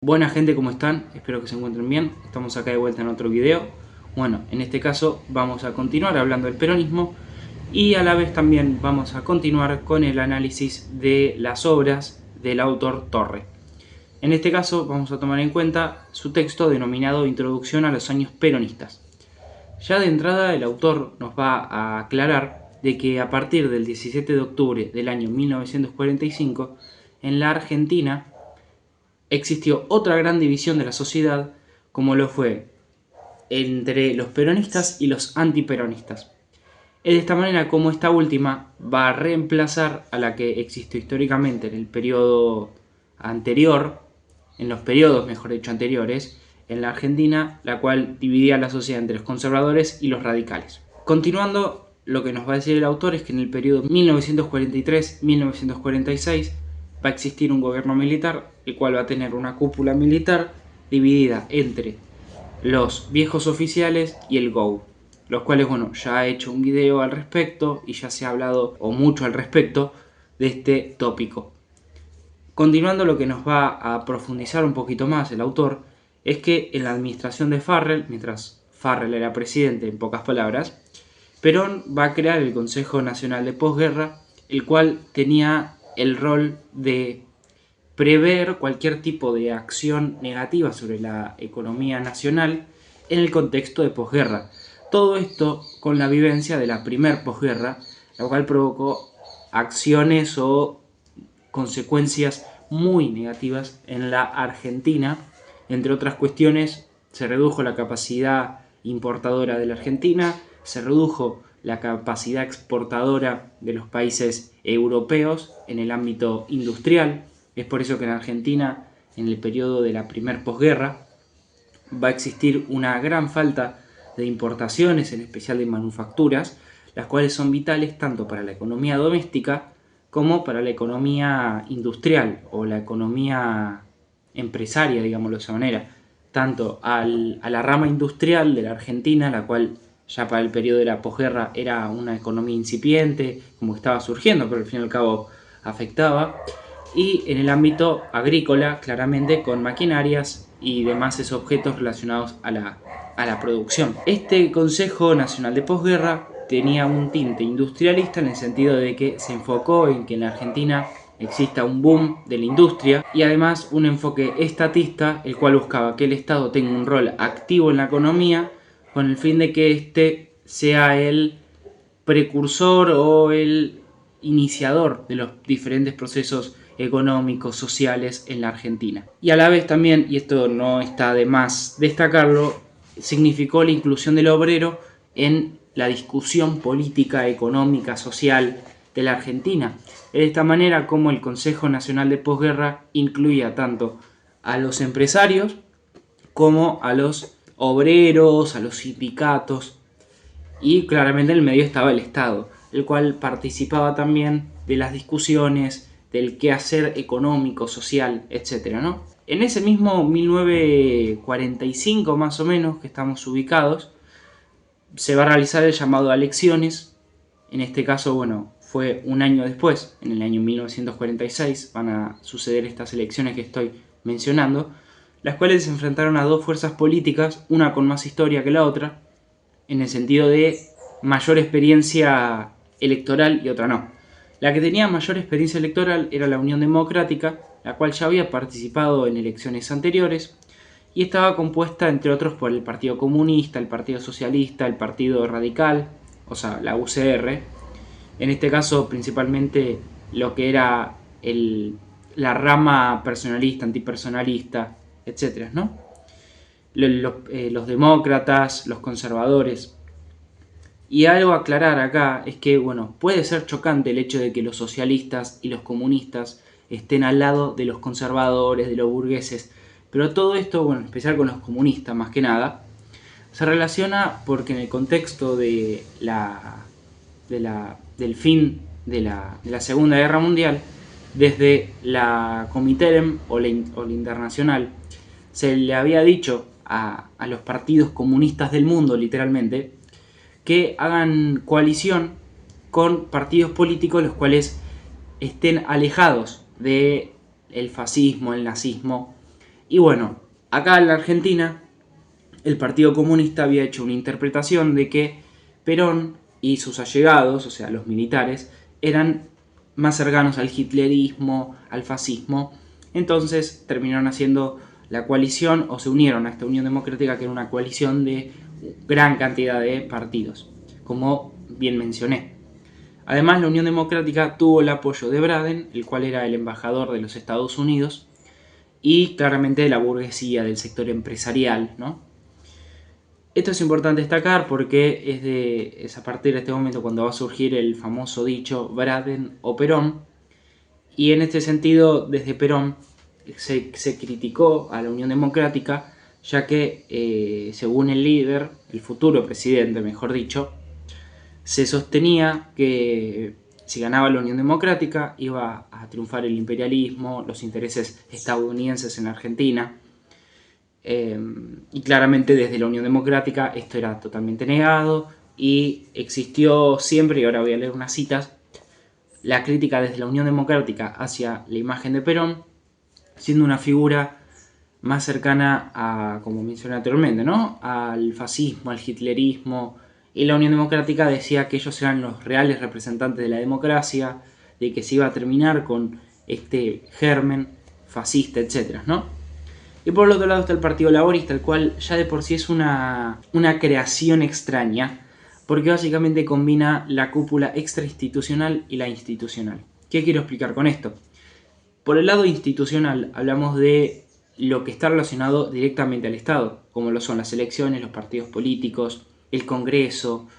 Buena gente, ¿cómo están? Espero que se encuentren bien. Estamos acá de vuelta en otro video. Bueno, en este caso vamos a continuar hablando del peronismo y a la vez también vamos a continuar con el análisis de las obras del autor Torre. En este caso vamos a tomar en cuenta su texto denominado Introducción a los años peronistas. Ya de entrada el autor nos va a aclarar de que a partir del 17 de octubre del año 1945 en la Argentina existió otra gran división de la sociedad, como lo fue entre los peronistas y los antiperonistas. Es de esta manera como esta última va a reemplazar a la que existió históricamente en el periodo anterior, en los periodos, mejor dicho, anteriores, en la Argentina, la cual dividía la sociedad entre los conservadores y los radicales. Continuando, lo que nos va a decir el autor es que en el periodo 1943-1946 va a existir un gobierno militar, el cual va a tener una cúpula militar dividida entre los viejos oficiales y el GOU, los cuales, bueno, ya he hecho un video al respecto y ya se ha hablado o mucho al respecto de este tópico. Continuando, lo que nos va a profundizar un poquito más el autor es que en la administración de Farrell, mientras Farrell era presidente, en pocas palabras, Perón va a crear el Consejo Nacional de Posguerra, el cual tenía el rol de prever cualquier tipo de acción negativa sobre la economía nacional en el contexto de posguerra. Todo esto con la vivencia de la primer posguerra, la cual provocó acciones o consecuencias muy negativas en la Argentina. Entre otras cuestiones, se redujo la capacidad importadora de la Argentina, se redujo la capacidad exportadora de los países europeos en el ámbito industrial. Es por eso que en Argentina, en el periodo de la primer posguerra, va a existir una gran falta de importaciones, en especial de manufacturas, las cuales son vitales tanto para la economía doméstica como para la economía industrial o la economía empresaria, digámoslo de esa manera, tanto a la rama industrial de la Argentina, la cual ya para el periodo de la posguerra era una economía incipiente, como estaba surgiendo, pero al fin y al cabo afectaba, y en el ámbito agrícola, claramente con maquinarias y demás objetos relacionados a la producción. Este Consejo Nacional de Posguerra tenía un tinte industrialista en el sentido de que se enfocó en que en la Argentina exista un boom de la industria y además un enfoque estatista, el cual buscaba que el Estado tenga un rol activo en la economía con el fin de que éste sea el precursor o el iniciador de los diferentes procesos económicos, sociales en la Argentina. Y a la vez también, y esto no está de más destacarlo, significó la inclusión del obrero en la discusión política, económica, social de la Argentina. De esta manera como el Consejo Nacional de Posguerra incluía tanto a los empresarios como a los obreros, a los sindicatos, y claramente en el medio estaba el Estado, el cual participaba también de las discusiones del quehacer económico, social, etc., ¿no? En ese mismo 1945 más o menos que estamos ubicados, se va a realizar el llamado a elecciones. En este caso, bueno, fue un año después, en el año 1946, van a suceder estas elecciones que estoy mencionando, las cuales se enfrentaron a dos fuerzas políticas, una con más historia que la otra, en el sentido de mayor experiencia electoral y otra no. La que tenía mayor experiencia electoral era la Unión Democrática, la cual ya había participado en elecciones anteriores y estaba compuesta, entre otros, por el Partido Comunista, el Partido Socialista, el Partido Radical, o sea, la UCR. En este caso, principalmente lo que era la rama personalista, antipersonalista, etc., ¿no? Los demócratas, los conservadores. Y algo a aclarar acá es que, bueno, puede ser chocante el hecho de que los socialistas y los comunistas estén al lado de los conservadores, de los burgueses, pero todo esto, bueno, en especial con los comunistas más que nada, se relaciona porque en el contexto del fin de la Segunda Guerra Mundial, desde la Comintern o la Internacional, se le había dicho a los partidos comunistas del mundo, literalmente, que hagan coalición con partidos políticos los cuales estén alejados del fascismo, el nazismo Y bueno, acá en la Argentina el Partido Comunista había hecho una interpretación de que Perón y sus allegados, o sea, los militares, eran más cercanos al hitlerismo, al fascismo. Entonces terminaron haciendo la coalición, o se unieron a esta Unión Democrática, que era una coalición de gran cantidad de partidos, como bien mencioné. Además, la Unión Democrática tuvo el apoyo de Braden, el cual era el embajador de los Estados Unidos, y claramente de la burguesía, del sector empresarial, ¿no? Esto es importante destacar porque es a partir de este momento cuando va a surgir el famoso dicho Braden o Perón, y en este sentido, desde Perón se criticó a la Unión Democrática, ya que, según el líder, el futuro presidente, mejor dicho, se sostenía que si ganaba la Unión Democrática iba a triunfar el imperialismo, los intereses estadounidenses en Argentina. Y claramente desde la Unión Democrática esto era totalmente negado y existió siempre, y ahora voy a leer unas citas, la crítica desde la Unión Democrática hacia la imagen de Perón, siendo una figura más cercana a, como mencioné anteriormente, ¿no?, al fascismo, al hitlerismo, y la Unión Democrática decía que ellos eran los reales representantes de la democracia, de que se iba a terminar con este germen fascista, etc., ¿no? Y por el otro lado está el Partido Laborista, el cual ya de por sí es una creación extraña, porque básicamente combina la cúpula extrainstitucional y la institucional. ¿Qué quiero explicar con esto? Por el lado institucional hablamos de lo que está relacionado directamente al Estado, como lo son las elecciones, los partidos políticos, el Congreso,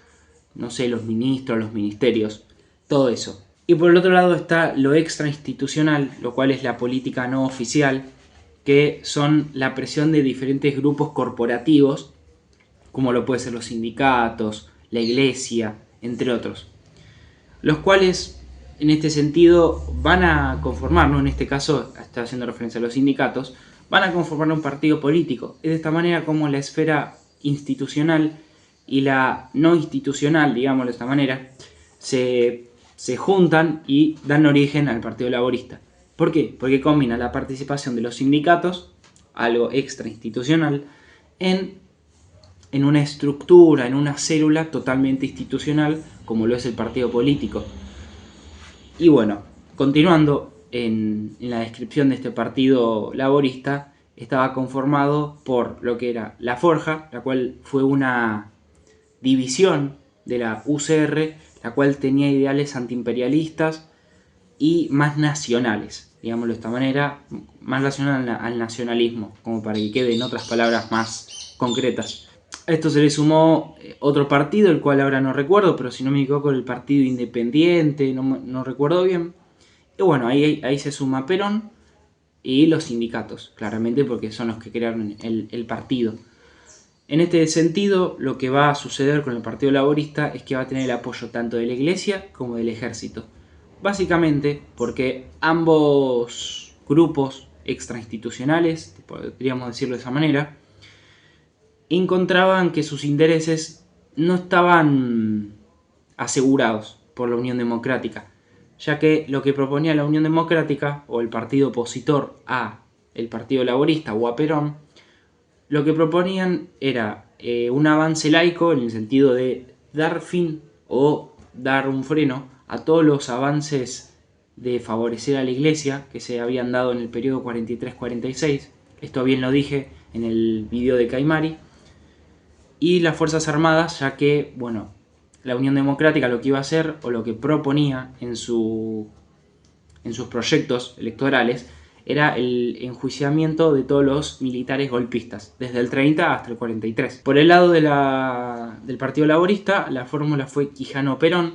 no sé, los ministros, los ministerios, todo eso. Y por el otro lado está lo extrainstitucional, lo cual es la política no oficial, que son la presión de diferentes grupos corporativos, como lo pueden ser los sindicatos, la iglesia, entre otros, los cuales en este sentido van a conformar, ¿no?, en este caso está haciendo referencia a los sindicatos, van a conformar un partido político. Es de esta manera como la esfera institucional y la no institucional, digámoslo de esta manera, se juntan y dan origen al Partido Laborista. ¿Por qué? Porque combina la participación de los sindicatos, algo extrainstitucional, en una estructura, en una célula totalmente institucional, como lo es el partido político. Y bueno, continuando en la descripción de este partido laborista, estaba conformado por lo que era la Forja, la cual fue una división de la UCR, la cual tenía ideales antiimperialistas y más nacionales, digámoslo de esta manera, más relacional al nacionalismo, como para que quede en otras palabras más concretas. A esto se le sumó otro partido, el cual ahora no recuerdo, pero si no me equivoco el Partido Independiente, no recuerdo bien. Y bueno, ahí se suma Perón y los sindicatos, claramente porque son los que crearon el partido. En este sentido, lo que va a suceder con el Partido Laborista es que va a tener el apoyo tanto de la Iglesia como del Ejército. Básicamente porque ambos grupos extrainstitucionales, podríamos decirlo de esa manera, encontraban que sus intereses no estaban asegurados por la Unión Democrática, ya que lo que proponía la Unión Democrática, o el partido opositor a el Partido Laborista o a Perón, lo que proponían era un avance laico en el sentido de dar fin o dar un freno a todos los avances de favorecer a la Iglesia que se habían dado en el periodo 43-46, esto bien lo dije en el video de Caimari, y las Fuerzas Armadas, ya que, bueno, la Unión Democrática lo que iba a hacer, o lo que proponía en sus proyectos electorales, era el enjuiciamiento de todos los militares golpistas, desde el 30 hasta el 43. Por el lado del Partido Laborista, la fórmula fue Quijano-Perón,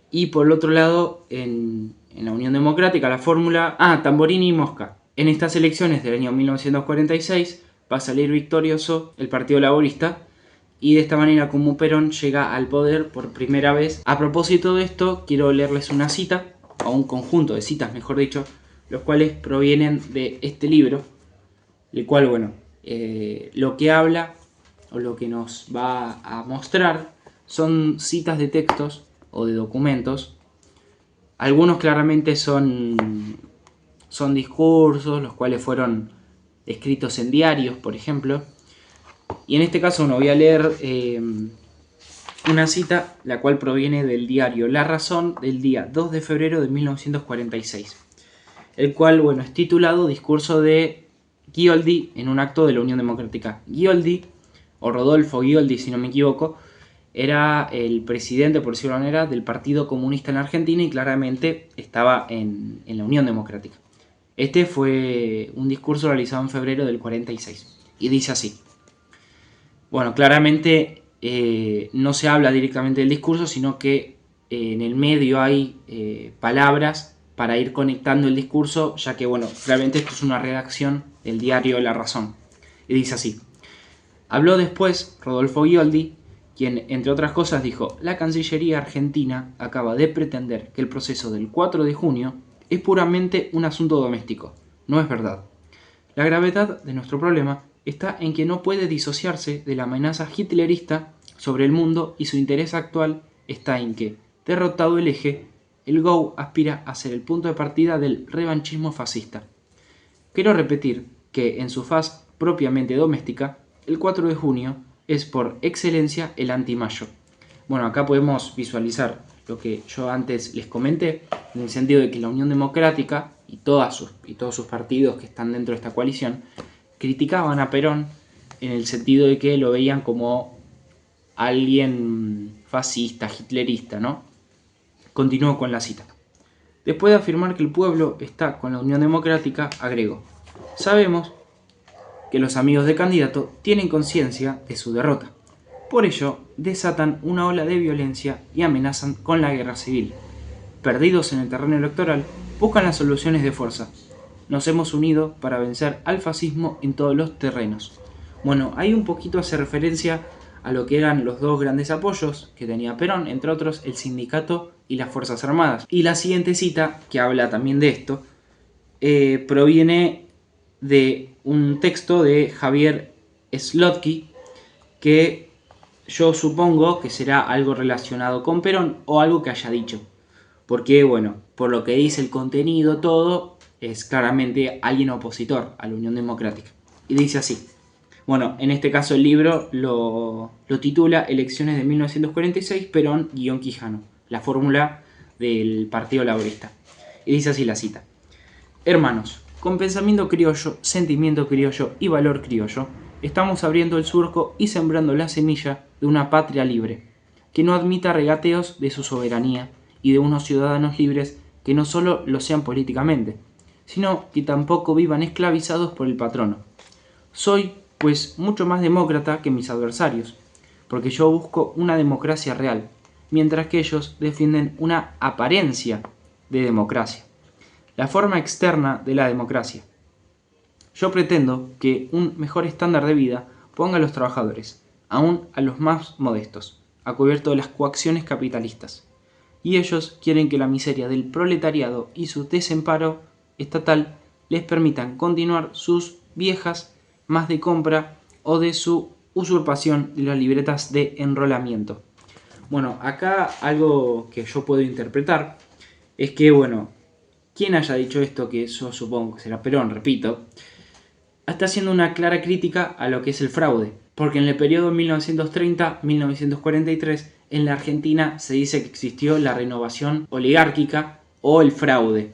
y por el otro lado, en la Unión Democrática, la fórmula Tamborini y Mosca. En estas elecciones del año 1946 va a salir victorioso el Partido Laborista, y de esta manera como Perón llega al poder por primera vez. A propósito de esto, quiero leerles una cita, o un conjunto de citas mejor dicho, los cuales provienen de este libro, el cual, bueno, lo que habla o lo que nos va a mostrar son citas de textos o de documentos. Algunos claramente son discursos, los cuales fueron escritos en diarios, por ejemplo. Y en este caso, bueno, voy a leer una cita, la cual proviene del diario La Razón del día 2 de febrero de 1946, el cual, bueno, es titulado Discurso de Ghioldi en un acto de la Unión Democrática. Ghioldi, o Rodolfo Ghioldi, si no me equivoco, era el presidente, por decirlo de alguna manera, del Partido Comunista en la Argentina y claramente estaba en la Unión Democrática. Este fue un discurso realizado en febrero del 46 y dice así. Bueno, claramente no se habla directamente del discurso, sino que en el medio hay palabras para ir conectando el discurso, ya que, bueno, realmente esto es una redacción del diario La Razón. Y dice así. Habló después Rodolfo Ghioldi, quien, entre otras cosas, dijo: la Cancillería argentina acaba de pretender que el proceso del 4 de junio es puramente un asunto doméstico. No es verdad. La gravedad de nuestro problema está en que no puede disociarse de la amenaza hitlerista sobre el mundo y su interés actual está en que, derrotado el eje, el GO aspira a ser el punto de partida del revanchismo fascista. Quiero repetir que, en su faz propiamente doméstica, el 4 de junio es por excelencia el anti-mayo. Bueno, acá podemos visualizar lo que yo antes les comenté, en el sentido de que la Unión Democrática y todos sus partidos que están dentro de esta coalición criticaban a Perón en el sentido de que lo veían como alguien fascista, hitlerista, ¿no? Continúo con la cita. Después de afirmar que el pueblo está con la Unión Democrática, agregó: sabemos que los amigos del candidato tienen conciencia de su derrota. Por ello, desatan una ola de violencia y amenazan con la guerra civil. Perdidos en el terreno electoral, buscan las soluciones de fuerza. Nos hemos unido para vencer al fascismo en todos los terrenos. Bueno, ahí un poquito hace referencia a lo que eran los dos grandes apoyos que tenía Perón, entre otros el sindicato y las Fuerzas Armadas. Y la siguiente cita, que habla también de esto, proviene de un texto de Javier Slotky, que yo supongo que será algo relacionado con Perón o algo que haya dicho. Porque, bueno, por lo que dice el contenido todo, es claramente alguien opositor a la Unión Democrática. Y dice así. Bueno, en este caso el libro lo titula Elecciones de 1946, Perón-Quijano, la fórmula del Partido Laborista. Y dice así la cita. Hermanos, con pensamiento criollo, sentimiento criollo y valor criollo, estamos abriendo el surco y sembrando la semilla de una patria libre, que no admita regateos de su soberanía y de unos ciudadanos libres que no solo lo sean políticamente, sino que tampoco vivan esclavizados por el patrono. Soy, pues, mucho más demócrata que mis adversarios, porque yo busco una democracia real, mientras que ellos defienden una apariencia de democracia, la forma externa de la democracia. Yo pretendo que un mejor estándar de vida ponga a los trabajadores, aún a los más modestos, a cubierto de las coacciones capitalistas. Y ellos quieren que la miseria del proletariado y su desamparo estatal les permitan continuar sus viejas más de compra o de su usurpación de las libretas de enrolamiento. Bueno, acá algo que yo puedo interpretar es que, bueno, quien haya dicho esto, que yo supongo que será Perón, repito, está haciendo una clara crítica a lo que es el fraude, porque en el periodo 1930-1943 en la Argentina se dice que existió la renovación oligárquica o el fraude.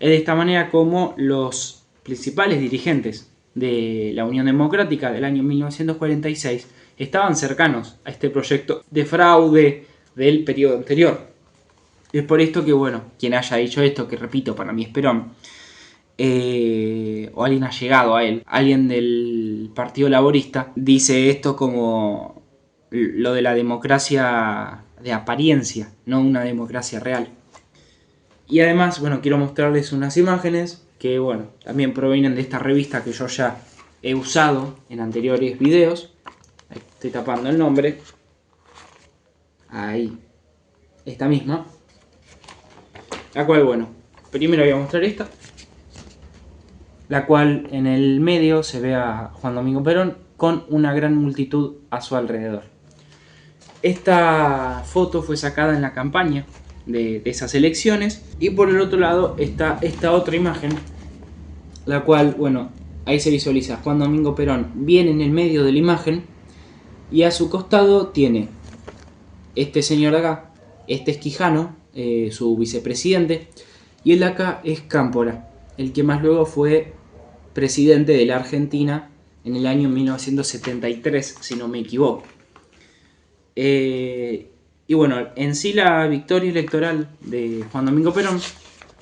Es de esta manera como los principales dirigentes de la Unión Democrática del año 1946 estaban cercanos a este proyecto de fraude del periodo anterior. Es por esto que, bueno, quien haya dicho esto, que repito, para mí es Perón, o alguien ha llegado a él, alguien del Partido Laborista, dice esto como lo de la democracia de apariencia, no una democracia real. Y además, bueno, quiero mostrarles unas imágenes que, bueno, también provienen de esta revista que yo ya he usado en anteriores videos. Ahí estoy tapando el nombre. Ahí, esta misma. La cual, bueno, primero voy a mostrar esta. La cual en el medio se ve a Juan Domingo Perón con una gran multitud a su alrededor. Esta foto fue sacada en la campaña de esas elecciones, y por el otro lado está esta otra imagen, la cual, bueno, ahí se visualiza Juan Domingo Perón bien en el medio de la imagen, y a su costado tiene este señor de acá, este es Quijano, su vicepresidente, y el de acá es Cámpora, el que más luego fue presidente de la Argentina en el año 1973, si no me equivoco. Y bueno, en sí la victoria electoral de Juan Domingo Perón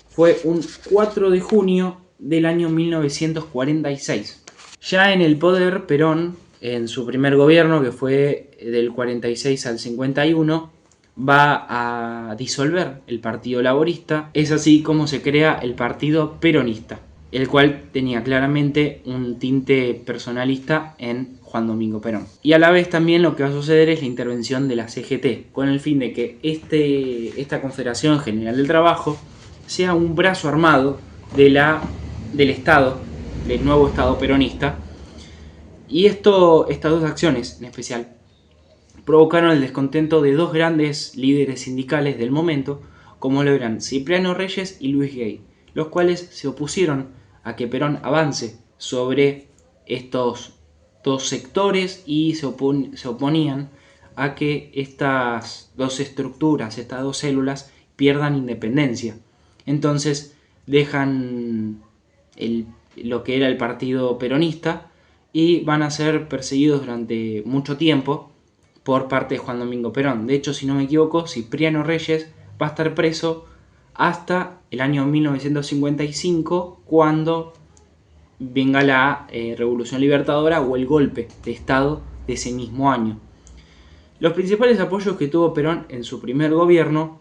fue un 4 de junio del año 1946. Ya en el poder, Perón, en su primer gobierno, que fue del 46 al 51, va a disolver el Partido Laborista. Es así como se crea el Partido Peronista, el cual tenía claramente un tinte personalista en Juan Domingo Perón. Y a la vez también lo que va a suceder es la intervención de la CGT, con el fin de que esta Confederación General del Trabajo sea un brazo armado del Estado, del nuevo Estado peronista. Y estas dos acciones en especial provocaron el descontento de dos grandes líderes sindicales del momento, como lo eran Cipriano Reyes y Luis Gay, los cuales se opusieron a que Perón avance sobre estos dos sectores y se oponían a que estas dos estructuras, estas dos células, pierdan independencia. Entonces dejan lo que era el partido peronista y van a ser perseguidos durante mucho tiempo por parte de Juan Domingo Perón. De hecho, si no me equivoco, Cipriano Reyes va a estar preso hasta el año 1955, cuando venga la Revolución Libertadora o el golpe de Estado de ese mismo año. Los principales apoyos que tuvo Perón en su primer gobierno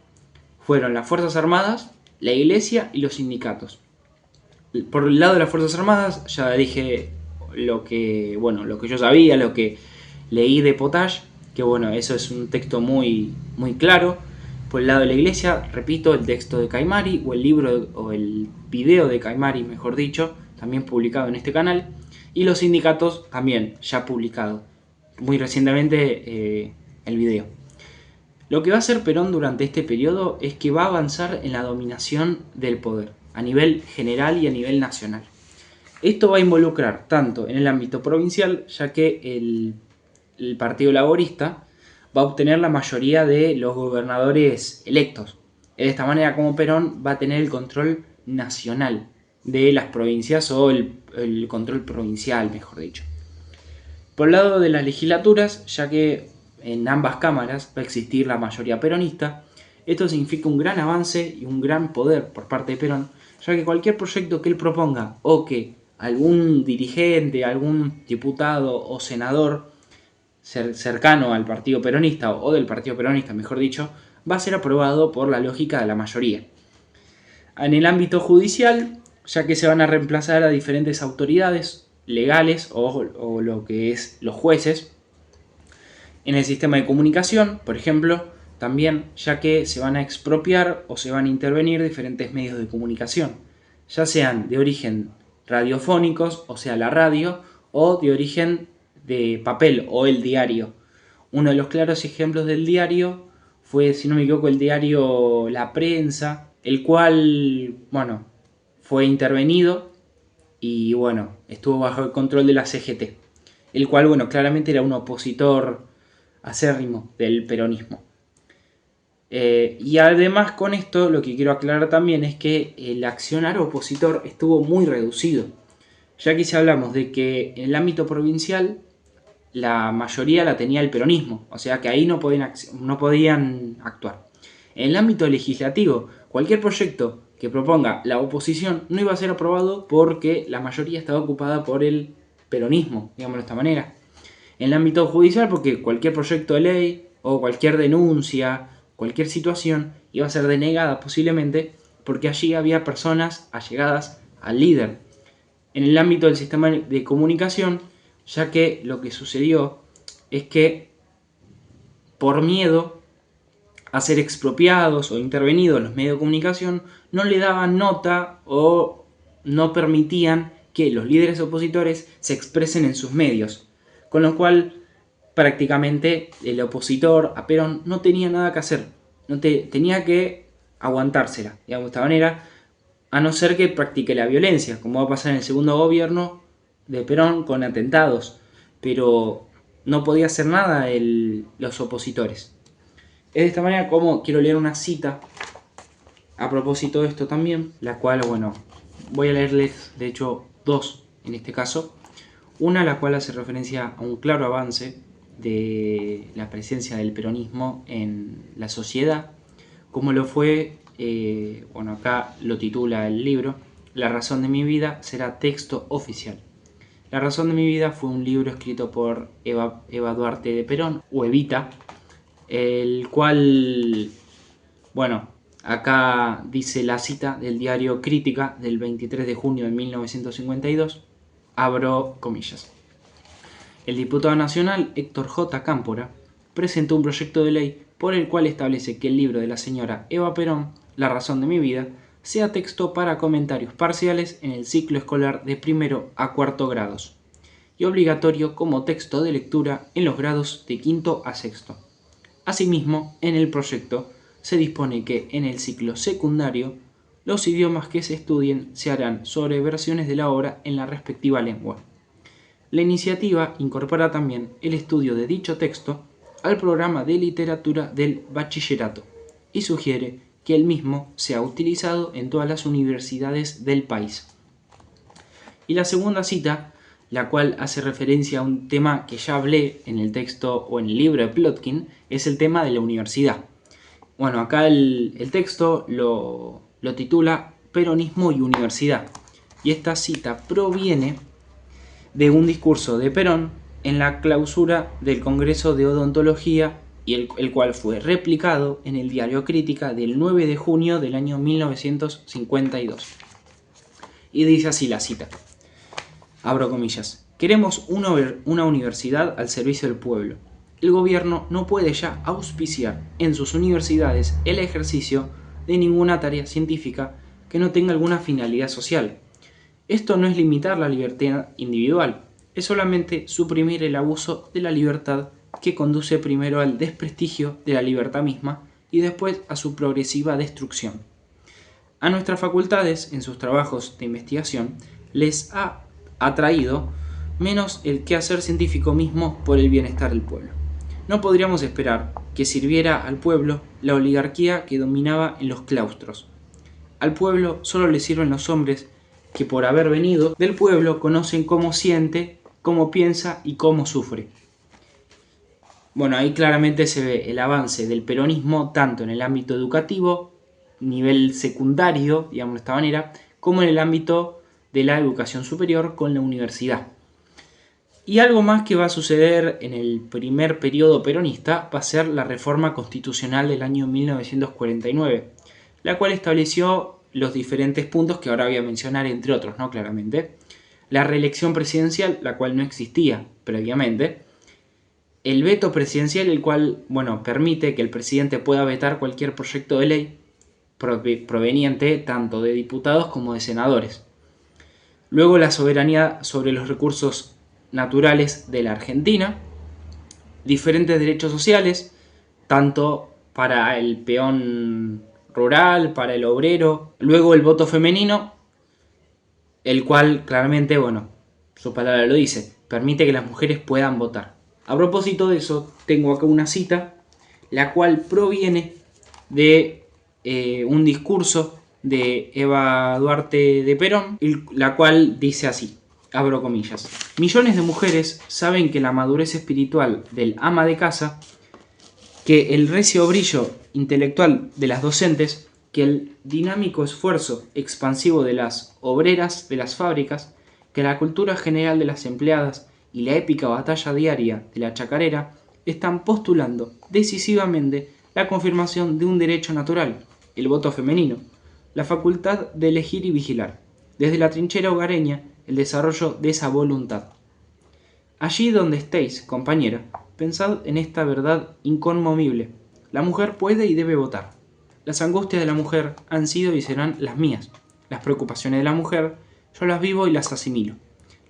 fueron las Fuerzas Armadas, la Iglesia y los sindicatos. Por el lado de las Fuerzas Armadas, ya dije lo que yo sabía, lo que leí de Potage, que bueno, eso es un texto muy, muy claro. Por el lado de la Iglesia, repito, el texto de Caimari, o el libro, o el video de Caimari, mejor dicho, también publicado en este canal. Y los sindicatos también, ya publicado. Muy recientemente el video. Lo que va a hacer Perón durante este periodo es que va a avanzar en la dominación del poder, a nivel general y a nivel nacional. Esto va a involucrar tanto en el ámbito provincial, ya que el Partido Laborista va a obtener la mayoría de los gobernadores electos. De esta manera, como Perón va a tener el control nacional de las provincias, o el control provincial, mejor dicho. Por el lado de las legislaturas, ya que en ambas cámaras va a existir la mayoría peronista, esto significa un gran avance y un gran poder por parte de Perón, ya que cualquier proyecto que él proponga o que algún dirigente, algún diputado o senador cercano al partido peronista o del partido peronista, mejor dicho, va a ser aprobado por la lógica de la mayoría. En el ámbito judicial, ya que se van a reemplazar a diferentes autoridades legales o lo que es los jueces. En el sistema de comunicación, por ejemplo, también, ya que se van a expropiar o se van a intervenir diferentes medios de comunicación, ya sean de origen radiofónicos, o sea la radio, o de origen de papel o el diario. Uno de los claros ejemplos del diario fue, si no me equivoco, el diario La Prensa, el cual, fue intervenido y, estuvo bajo el control de la CGT, el cual, claramente era un opositor acérrimo del peronismo. Y además, con esto lo que quiero aclarar también es que el accionar opositor estuvo muy reducido, ya que si hablamos de que en el ámbito provincial la mayoría la tenía el peronismo, o sea que ahí no podían actuar. En el ámbito legislativo, cualquier proyecto que proponga la oposición no iba a ser aprobado porque la mayoría estaba ocupada por el peronismo, digámoslo de esta manera. En el ámbito judicial, porque cualquier proyecto de ley o cualquier denuncia, cualquier situación iba a ser denegada posiblemente porque allí había personas allegadas al líder. En el ámbito del sistema de comunicación, ya que lo que sucedió es que por miedo a ser expropiados o intervenidos los medios de comunicación, no le daban nota o no permitían que los líderes opositores se expresen en sus medios, con lo cual prácticamente el opositor a Perón no tenía nada que hacer, tenía que aguantársela, digamos de esta manera, a no ser que practique la violencia, como va a pasar en el segundo gobierno, de Perón con atentados, pero no podía hacer nada los opositores. Es de esta manera como quiero leer una cita a propósito de esto también, la cual, bueno, voy a leerles de hecho dos en este caso. Una la cual hace referencia a un claro avance de la presencia del peronismo en la sociedad, como lo fue, bueno, acá lo titula el libro, La razón de mi vida será texto oficial. La razón de mi vida fue un libro escrito por Eva Duarte de Perón, o Evita, el cual, bueno, acá dice la cita del diario Crítica del 23 de junio de 1952, abro comillas. El diputado nacional Héctor J. Cámpora presentó un proyecto de ley por el cual establece que el libro de la señora Eva Perón, La razón de mi vida, sea texto para comentarios parciales en el ciclo escolar de primero a cuarto grados y obligatorio como texto de lectura en los grados de quinto a sexto. Asimismo, en el proyecto se dispone que en el ciclo secundario los idiomas que se estudien se harán sobre versiones de la obra en la respectiva lengua. La iniciativa incorpora también el estudio de dicho texto al programa de literatura del bachillerato y sugiere que el mismo sea utilizado en todas las universidades del país. Y la segunda cita, la cual hace referencia a un tema que ya hablé en el texto o en el libro de Plotkin, es el tema de la universidad. Bueno, acá el texto lo titula Peronismo y Universidad, y esta cita proviene de un discurso de Perón en la clausura del Congreso de Odontología, y el cual fue replicado en el diario Crítica del 9 de junio del año 1952. Y dice así la cita, abro comillas, queremos una universidad al servicio del pueblo. El gobierno no puede ya auspiciar en sus universidades el ejercicio de ninguna tarea científica que no tenga alguna finalidad social. Esto no es limitar la libertad individual, es solamente suprimir el abuso de la libertad que conduce primero al desprestigio de la libertad misma y después a su progresiva destrucción. A nuestras facultades, en sus trabajos de investigación, les ha atraído menos el quehacer científico mismo por el bienestar del pueblo. No podríamos esperar que sirviera al pueblo la oligarquía que dominaba en los claustros. Al pueblo solo le sirven los hombres que por haber venido del pueblo conocen cómo siente, cómo piensa y cómo sufre. Bueno, ahí claramente se ve el avance del peronismo tanto en el ámbito educativo, nivel secundario, digamos de esta manera, como en el ámbito de la educación superior con la universidad. Y algo más que va a suceder en el primer periodo peronista va a ser la reforma constitucional del año 1949, la cual estableció los diferentes puntos que ahora voy a mencionar, entre otros, ¿no? Claramente. La reelección presidencial, la cual no existía previamente. El veto presidencial, el cual, bueno, permite que el presidente pueda vetar cualquier proyecto de ley proveniente tanto de diputados como de senadores. Luego la soberanía sobre los recursos naturales de la Argentina, diferentes derechos sociales, tanto para el peón rural, para el obrero, luego el voto femenino, el cual claramente, bueno, su palabra lo dice, permite que las mujeres puedan votar. A propósito de eso, tengo acá una cita, la cual proviene de un discurso de Eva Duarte de Perón, la cual dice así, abro comillas, millones de mujeres saben que la madurez espiritual del ama de casa, que el recio brillo intelectual de las docentes, que el dinámico esfuerzo expansivo de las obreras de las fábricas, que la cultura general de las empleadas y la épica batalla diaria de la chacarera están postulando decisivamente la confirmación de un derecho natural, el voto femenino, la facultad de elegir y vigilar, desde la trinchera hogareña, el desarrollo de esa voluntad. Allí donde estéis, compañera, pensad en esta verdad inconmovible. La mujer puede y debe votar. Las angustias de la mujer han sido y serán las mías. Las preocupaciones de la mujer, yo las vivo y las asimilo.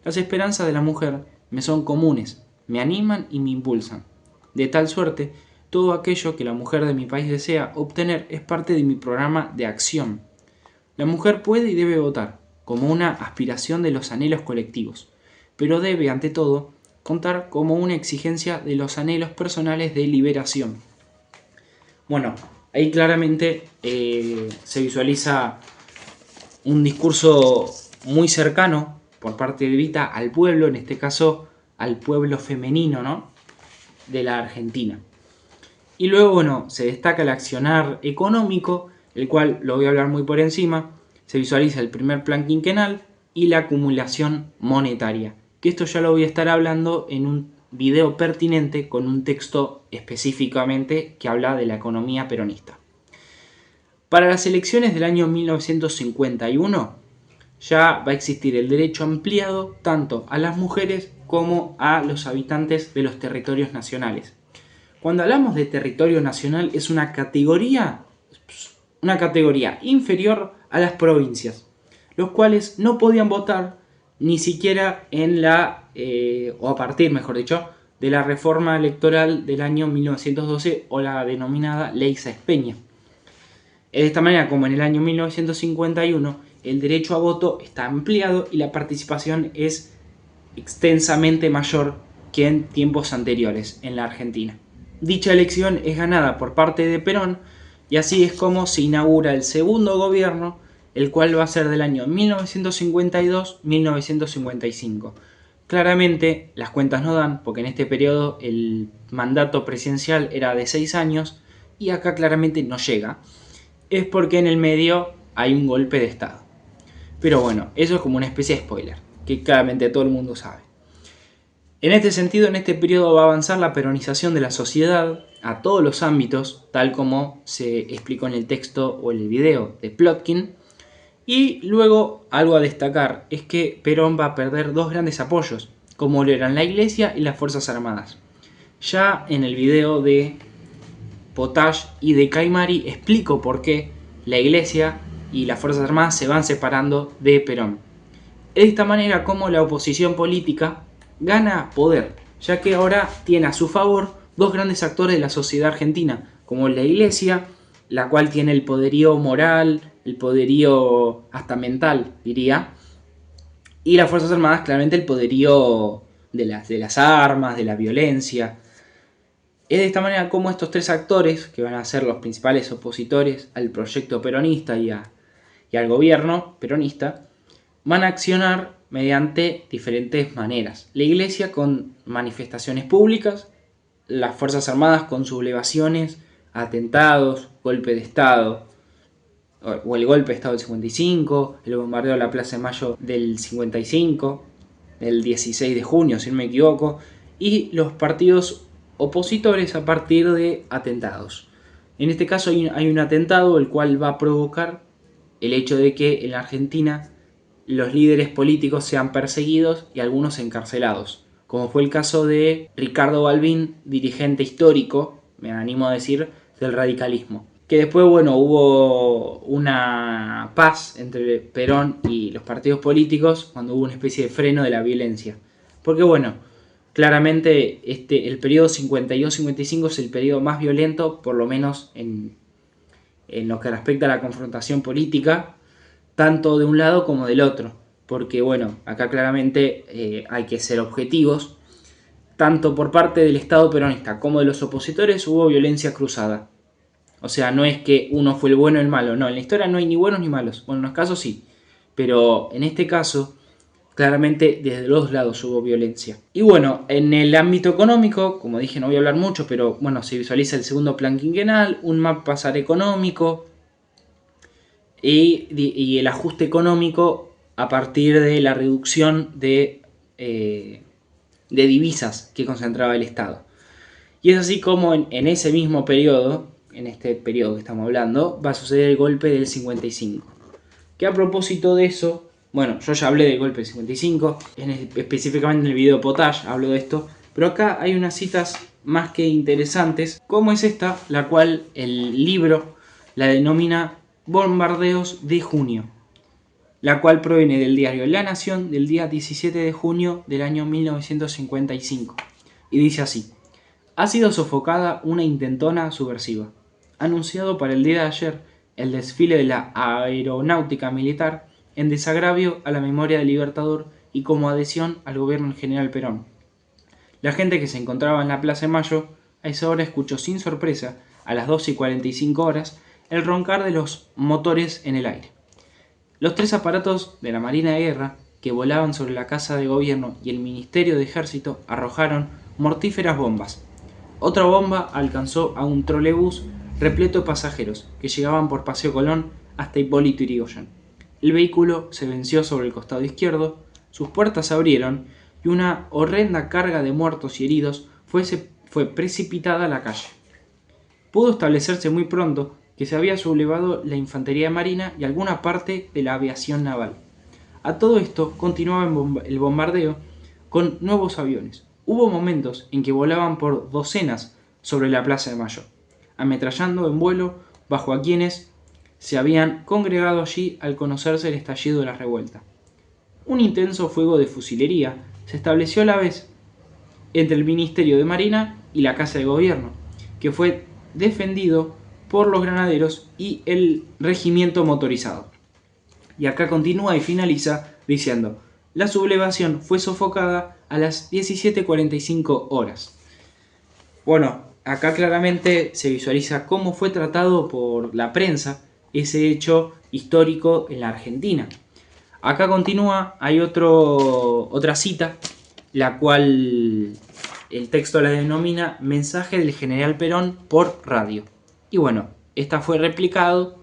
Las esperanzas de la mujer me son comunes, me animan y me impulsan. De tal suerte, todo aquello que la mujer de mi país desea obtener es parte de mi programa de acción. La mujer puede y debe votar, como una aspiración de los anhelos colectivos. pero debe, ante todo, contar como una exigencia de los anhelos personales de liberación. Bueno, ahí claramente se visualiza un discurso muy cercano por parte de Evita al pueblo, en este caso al pueblo femenino, ¿no?, de la Argentina. Y luego, bueno, se destaca el accionar económico, el cual lo voy a hablar muy por encima. Se visualiza el primer plan quinquenal y la acumulación monetaria, que esto ya lo voy a estar hablando en un video pertinente con un texto específicamente que habla de la economía peronista. Para las elecciones del año 1951 ya va a existir el derecho ampliado tanto a las mujeres como a los habitantes de los territorios nacionales. Cuando hablamos de territorio nacional es una categoría inferior a las provincias, los cuales no podían votar ni siquiera en o a partir, mejor dicho, de la reforma electoral del año 1912 o la denominada Ley Sáenz Peña. De esta manera, como en el año 1951, el derecho a voto está ampliado y la participación es extensamente mayor que en tiempos anteriores en la Argentina. Dicha elección es ganada por parte de Perón y así es como se inaugura el segundo gobierno, el cual va a ser del año 1952-1955. Claramente las cuentas no dan, porque en este periodo el mandato presidencial era de 6 años y acá claramente no llega. Es porque en el medio hay un golpe de Estado. Pero bueno, eso es como una especie de spoiler, que claramente todo el mundo sabe. En este sentido, en este periodo va a avanzar la peronización de la sociedad a todos los ámbitos, tal como se explicó en el texto o en el video de Plotkin. Y luego, algo a destacar, es que Perón va a perder dos grandes apoyos, como lo eran la Iglesia y las Fuerzas Armadas. Ya en el video de Potash y de Caimari explico por qué la Iglesia y las Fuerzas Armadas se van separando de Perón. De esta manera, como la oposición política gana poder, ya que ahora tiene a su favor dos grandes actores de la sociedad argentina, como la Iglesia, la cual tiene el poderío moral, el poderío hasta mental, diría, y las Fuerzas Armadas, claramente el poderío de las armas, de la violencia. Es de esta manera como estos tres actores, que van a ser los principales opositores al proyecto peronista y al gobierno peronista, van a accionar mediante diferentes maneras. La Iglesia con manifestaciones públicas, las Fuerzas Armadas con sublevaciones, atentados, golpe de Estado, o el golpe de Estado del 55, el bombardeo de la Plaza de Mayo del 55, el 16 de junio, si no me equivoco, y los partidos opositores a partir de atentados. En este caso hay un atentado el cual va a provocar el hecho de que en la Argentina los líderes políticos sean perseguidos y algunos encarcelados, como fue el caso de Ricardo Balbín, dirigente histórico, me animo a decir, del radicalismo. Que después, bueno, hubo una paz entre Perón y los partidos políticos cuando hubo una especie de freno de la violencia. Porque, bueno, claramente el periodo 52-55 es el periodo más violento, por lo menos en lo que respecta a la confrontación política, tanto de un lado como del otro. Porque, bueno, acá claramente hay que ser objetivos. Tanto por parte del Estado peronista como de los opositores hubo violencia cruzada. O sea, no es que uno fue el bueno y el malo. No, en la historia no hay ni buenos ni malos. Bueno, en los casos sí. Pero en este caso, claramente desde los dos lados hubo violencia. Y bueno, en el ámbito económico, como dije, no voy a hablar mucho, pero bueno, se visualiza el segundo plan quinquenal, un map pasar económico y el ajuste económico a partir de la reducción de divisas que concentraba el Estado. Y es así como en ese mismo periodo, en este periodo que estamos hablando, va a suceder el golpe del 55. Que a propósito de eso, bueno, yo ya hablé del golpe del 55, específicamente en el video Potash hablo de esto, pero acá hay unas citas más que interesantes, como es esta, la cual el libro la denomina Bombardeos de Junio, la cual proviene del diario La Nación del día 17 de junio del año 1955, y dice así: ha sido sofocada una intentona subversiva. Anunciado para el día de ayer el desfile de la aeronáutica militar en desagravio a la memoria del Libertador y como adhesión al gobierno del general Perón. La gente que se encontraba en la Plaza de Mayo a esa hora escuchó sin sorpresa, a las 12:45 el roncar de los motores en el aire. Los 3 aparatos de la Marina de Guerra, que volaban sobre la Casa de Gobierno y el Ministerio de Ejército, arrojaron mortíferas bombas. Otra bomba alcanzó a un trolebús repleto de pasajeros que llegaban por Paseo Colón hasta Hipólito Yrigoyen. El vehículo se venció sobre el costado izquierdo, sus puertas se abrieron y una horrenda carga de muertos y heridos fue precipitada a la calle. Pudo establecerse muy pronto que se había sublevado la infantería marina y alguna parte de la aviación naval. A todo esto continuaba el bombardeo con nuevos aviones. Hubo momentos en que volaban por docenas sobre la Plaza de Mayo, ametrallando en vuelo bajo a quienes se habían congregado allí al conocerse el estallido de la revuelta. Un intenso fuego de fusilería se estableció a la vez entre el Ministerio de Marina y la Casa de Gobierno, que fue defendido por los granaderos y el regimiento motorizado. Y acá continúa y finaliza diciendo: la sublevación fue sofocada a las 17:45 horas. Bueno, acá claramente se visualiza cómo fue tratado por la prensa ese hecho histórico en la Argentina. Acá continúa, hay otra cita, la cual el texto la denomina Mensaje del General Perón por radio. Y bueno, fue replicado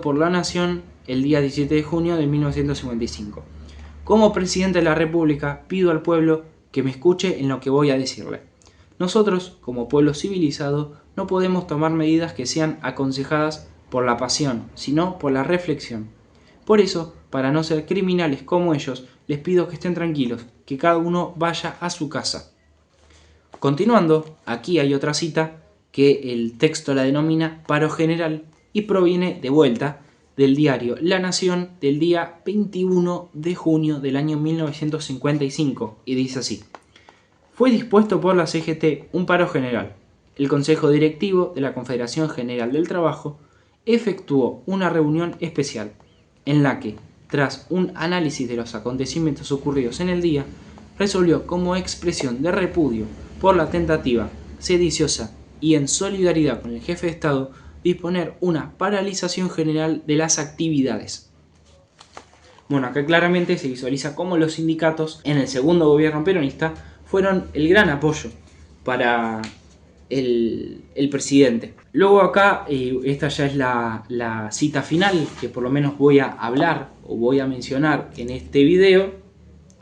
por La Nación el día 17 de junio de 1955. Como presidente de la República, pido al pueblo que me escuche en lo que voy a decirle. Nosotros, como pueblo civilizado, no podemos tomar medidas que sean aconsejadas por la pasión, sino por la reflexión. Por eso, para no ser criminales como ellos, les pido que estén tranquilos, que cada uno vaya a su casa. Continuando, aquí hay otra cita que el texto la denomina Paro General y proviene de vuelta del diario La Nación del día 21 de junio del año 1955 y dice así: fue dispuesto por la CGT un paro general. El Consejo Directivo de la Confederación General del Trabajo efectuó una reunión especial en la que, tras un análisis de los acontecimientos ocurridos en el día, resolvió como expresión de repudio por la tentativa sediciosa y en solidaridad con el jefe de Estado disponer una paralización general de las actividades. Bueno, acá claramente se visualiza cómo los sindicatos en el segundo gobierno peronista fueron el gran apoyo para el presidente. Luego acá, esta ya es la cita final que por lo menos voy a hablar o voy a mencionar en este video.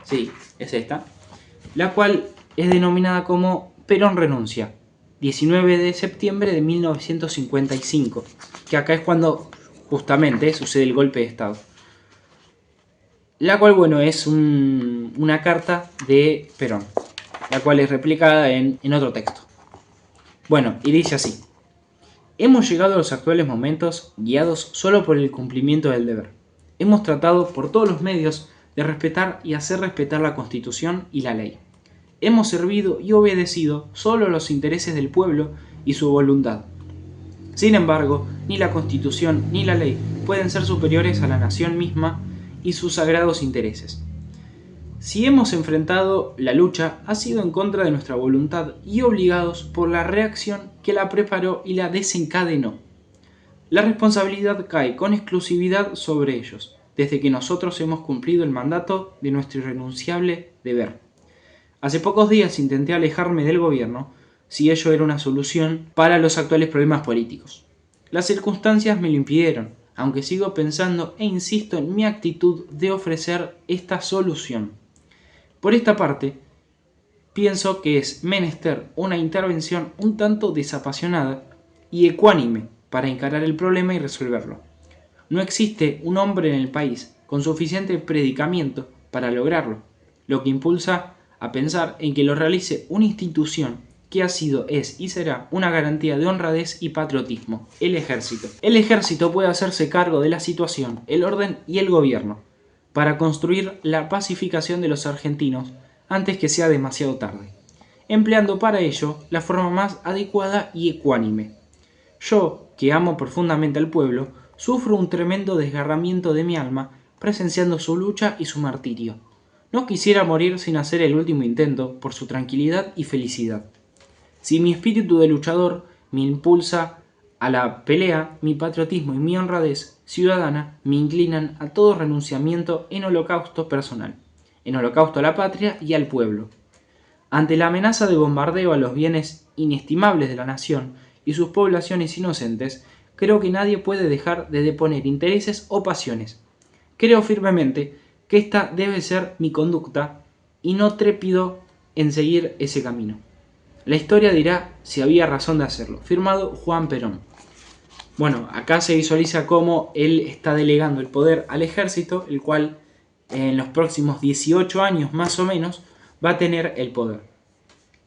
Sí, es esta. La cual es denominada como Perón renuncia. 19 de septiembre de 1955. Que acá es cuando justamente sucede el golpe de Estado. La cual, bueno, es una carta de Perón. La cual es replicada en otro texto. Bueno, y dice así: hemos llegado a los actuales momentos guiados solo por el cumplimiento del deber. Hemos tratado por todos los medios de respetar y hacer respetar la Constitución y la ley. Hemos servido y obedecido solo los intereses del pueblo y su voluntad. Sin embargo, ni la Constitución ni la ley pueden ser superiores a la nación misma y sus sagrados intereses. Si hemos enfrentado la lucha, ha sido en contra de nuestra voluntad y obligados por la reacción que la preparó y la desencadenó. La responsabilidad cae con exclusividad sobre ellos, desde que nosotros hemos cumplido el mandato de nuestro irrenunciable deber. Hace pocos días intenté alejarme del gobierno, si ello era una solución para los actuales problemas políticos. Las circunstancias me lo impidieron, aunque sigo pensando e insisto en mi actitud de ofrecer esta solución. Por esta parte, pienso que es menester una intervención un tanto desapasionada y ecuánime para encarar el problema y resolverlo. No existe un hombre en el país con suficiente predicamento para lograrlo, lo que impulsa a pensar en que lo realice una institución que ha sido, es y será una garantía de honradez y patriotismo: el ejército. El ejército puede hacerse cargo de la situación, el orden y el gobierno, para construir la pacificación de los argentinos antes que sea demasiado tarde, empleando para ello la forma más adecuada y ecuánime. Yo, que amo profundamente al pueblo, sufro un tremendo desgarramiento de mi alma presenciando su lucha y su martirio. No quisiera morir sin hacer el último intento por su tranquilidad y felicidad. Si mi espíritu de luchador me impulsa a la pelea, mi patriotismo y mi honradez ciudadana me inclinan a todo renunciamiento en holocausto personal, en holocausto a la patria y al pueblo. Ante la amenaza de bombardeo a los bienes inestimables de la nación y sus poblaciones inocentes, creo que nadie puede dejar de deponer intereses o pasiones. Creo firmemente que esta debe ser mi conducta y no trépido en seguir ese camino. La historia dirá si había razón de hacerlo. Firmado Juan Perón. Bueno, acá se visualiza cómo él está delegando el poder al ejército, el cual en los próximos 18 años más o menos va a tener el poder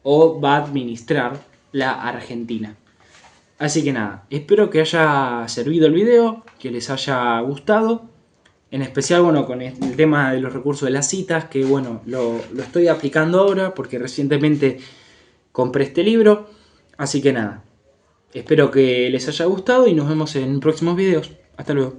o va a administrar la Argentina. Así que nada, espero que haya servido el video, que les haya gustado. En especial, bueno, con el tema de los recursos de las citas, que bueno, lo estoy aplicando ahora porque recientemente compré este libro. Así que nada, espero que les haya gustado y nos vemos en próximos videos. Hasta luego.